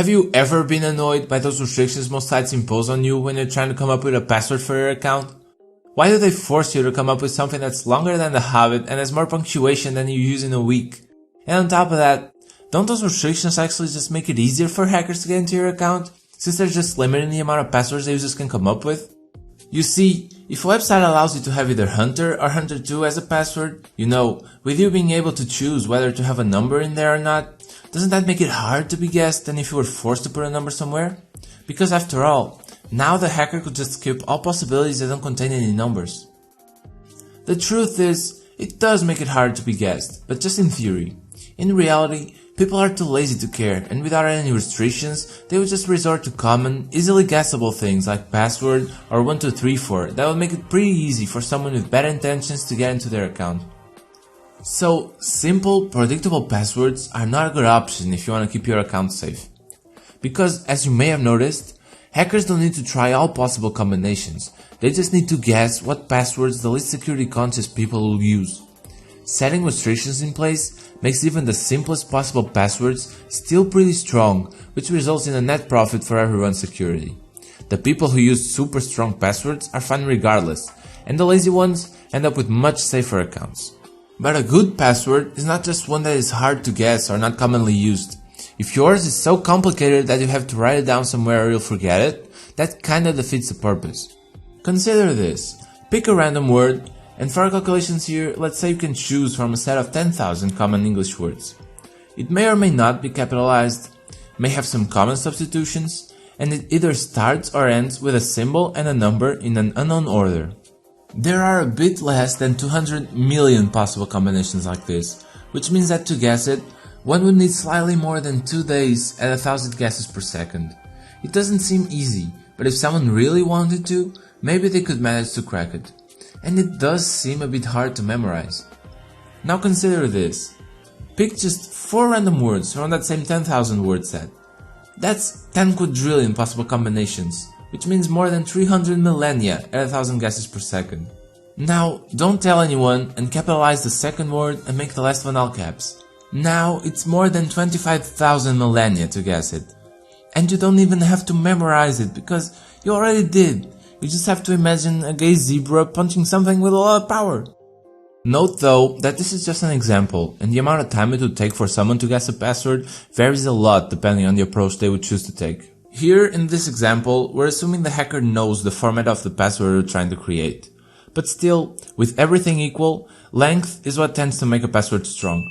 Have you ever been annoyed by those restrictions most sites impose on you when you're trying to come up with a password for your account? Why do they force you to come up with something that's longer than the Hobbit and has more punctuation than you use in a week? And on top of that, don't those restrictions actually just make it easier for hackers to get into your account, since they're just limiting the amount of passwords the users can come up with? You see, if a website allows you to have either Hunter or Hunter2 as a password, with you being able to choose whether to have a number in there or not, doesn't that make it hard to be guessed than if you were forced to put a number somewhere? Because after all, now the hacker could just skip all possibilities that don't contain any numbers. The truth is, it does make it hard to be guessed, but just in theory. In reality, people are too lazy to care, and without any restrictions, they would just resort to common, easily guessable things like password or 1234 that would make it pretty easy for someone with bad intentions to get into their account. So, simple, predictable passwords are not a good option if you want to keep your account safe. Because, as you may have noticed, hackers don't need to try all possible combinations, they just need to guess what passwords the least security conscious people will use. Setting restrictions in place makes even the simplest possible passwords still pretty strong, which results in a net profit for everyone's security. The people who use super strong passwords are fine regardless, and the lazy ones end up with much safer accounts. But a good password is not just one that is hard to guess or not commonly used. If yours is so complicated that you have to write it down somewhere or you'll forget it, that kinda defeats the purpose. Consider this. Pick a random word, and for our calculations here, let's say you can choose from a set of 10,000 common English words. It may or may not be capitalized, may have some common substitutions, and it either starts or ends with a symbol and a number in an unknown order. There are a bit less than 200 million possible combinations like this, which means that to guess it, one would need slightly more than 2 days at 1,000 guesses per second. It doesn't seem easy, but if someone really wanted to, maybe they could manage to crack it. And it does seem a bit hard to memorize. Now consider this. Pick just 4 random words from that same 10,000 word set. That's 10 quadrillion possible combinations, which means more than 300 millennia at 1,000 guesses per second. Now, don't tell anyone and capitalize the second word and make the last one all caps. Now, it's more than 25,000 millennia to guess it. And you don't even have to memorize it because you already did. You just have to imagine a gay zebra punching something with a lot of power. Note though that this is just an example, and the amount of time it would take for someone to guess a password varies a lot depending on the approach they would choose to take. Here in this example, we're assuming the hacker knows the format of the password we're trying to create. But still, with everything equal, length is what tends to make a password strong.